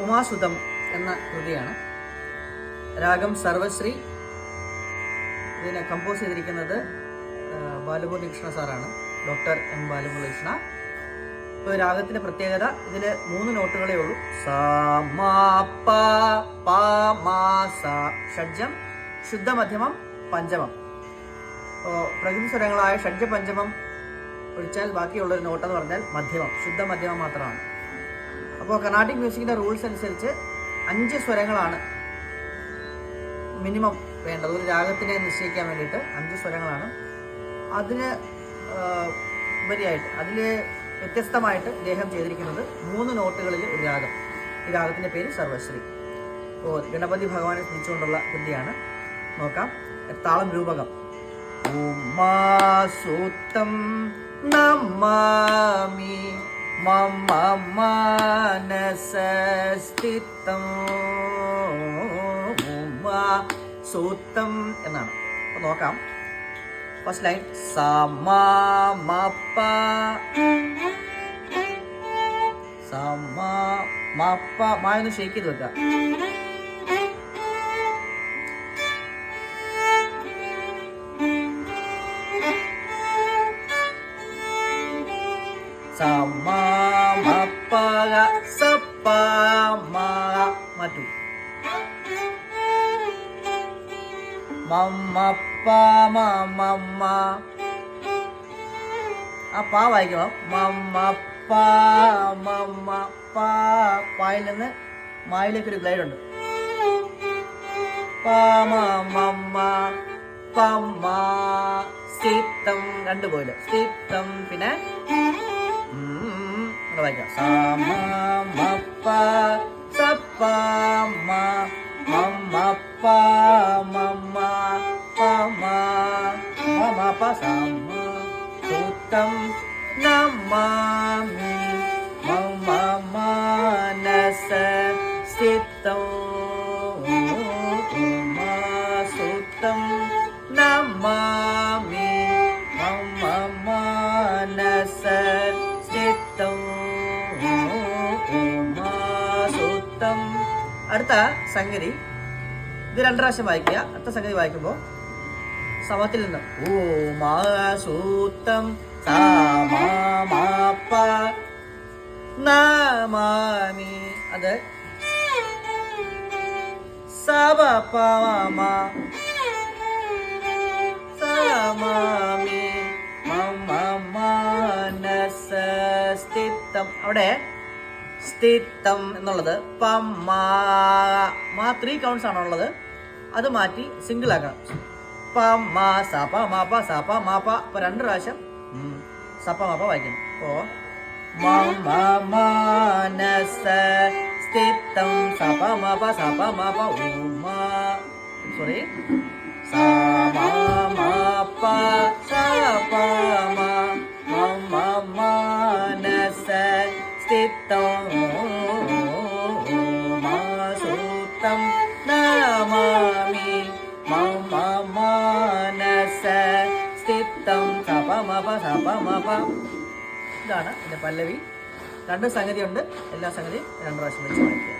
ഉമാസുതം എന്ന കൃതിയാണ്. രാഗം സർവശ്രീ. ഇതിനെ കമ്പോസ് ചെയ്തിരിക്കുന്നത് ബാലമുരളീകൃഷ്ണ സാറാണ്, ഡോക്ടർ എം ബാലമുരളീകൃഷ്ണ. ഇപ്പോൾ രാഗത്തിൻ്റെ പ്രത്യേകത, ഇതിൽ 3 നോട്ടുകളേ ഉള്ളൂ. സ മ പ പ മ സ. ഷഡ്ജം, ശുദ്ധമധ്യമം, പഞ്ചമം. അപ്പോൾ പ്രകൃതി സ്വരങ്ങളായ ഷഡ്ജ പഞ്ചമം ഒഴിച്ചാൽ ബാക്കിയുള്ളൊരു നോട്ടെന്ന് പറഞ്ഞാൽ മധ്യമം, ശുദ്ധമധ്യമം മാത്രമാണ്. അപ്പോൾ കർണാട്ടിക് മ്യൂസിക്കിൻ്റെ റൂൾസ് അനുസരിച്ച് 5 സ്വരങ്ങളാണ് മിനിമം വേണ്ടത്. ഒരു രാഗത്തിനെ നിശ്ചയിക്കാൻ വേണ്ടിയിട്ട് 5 സ്വരങ്ങളാണ്. അതിന് ഉപരിയായിട്ട്, അതിൽ വ്യത്യസ്തമായിട്ട് ഇദ്ദേഹം ചെയ്തിരിക്കുന്നത് 3 നോട്ടുകളിൽ ഒരു രാഗം. ഈ രാഗത്തിൻ്റെ പേര് സർവശ്രീ. അപ്പോൾ ഗണപതി ഭഗവാനെ സ്മരിച്ചുകൊണ്ടുള്ള കൃതിയാണ്. നോക്കാം. താളം രൂപകം. ഉമാസുതം നമാമി മമ മനസസ്ഥിതം. ഉമാസുതം എന്നാണ്. അപ്പോൾ നോക്കാം. ഫസ്റ്റ് ലൈൻ സ മ മ പ. സ മ മ പ. മ ഒന്ന് ഷേക്ക് ചെയ്ത് വെക്കുക. സ മ മ പ സ പ മ. മാറ്റു. മമ്മ പ മമ്മ. ആ പാ വായിക്കണം. മമ്മ പ മമ്മ പ. പായിൽ നിന്ന് മായിലേക്കൊരു ഗ്ലൈഡ് ഉണ്ട്. പ മമ്മ പമ്മ. സ്ഥിതം 2 പോയില്. സ്ഥിതം. പിന്നെ വായിക്കാം. സ മ മ പ സ പ മ മമ്മ പ മമ്മ പ മ മ പ സ മ. സുതം നമാമി മമ മനസസ്ഥിതം. ഉമാസുതം നമാമി മമ മനസസ്ഥിതം. ഉമാസുതം. അടുത്ത സംഗതി, ഇത് 2 പ്രാവശ്യം വായിക്കുക. അടുത്ത സംഗതി വായിക്കുമ്പോൾ സമത്തിൽ നിന്ന് ഉമാസുതം സ മ മ പ നമാമി. അത് സ പ പ മ സ മാമി മമ മനസസ്ഥിതം. അവിടെ സ്ഥിതം എന്നുള്ളത് പമ്മ. 3 കൗണ്ട്സ് ആണുള്ളത്. അത് മാറ്റി സിംഗിൾ ആക്കണം. പമ്മ സ പ മ പ സ പ മ പ. അപ്പോൾ 2 പ്രാവശ്യം സ പ മ പ വായിക്കണം. അപ്പോൾ മമ മനസസ്ഥിതം സ പ മ പ സ പ മ പ ഉമ. സോറി. സ മ മ പ സ പ മ മമ മനസസ്ഥിതം. ഉമാസുതം നമാമി മമ മനസസ്ഥിതം സ പ മ പ സ പ മ പ. ഇതാണ് എൻ്റെ പല്ലവി. 2 സംഗതിയുണ്ട്. എല്ലാ സംഗതിയും 2 പ്രാവശ്യം വെച്ച് വായിക്കുക.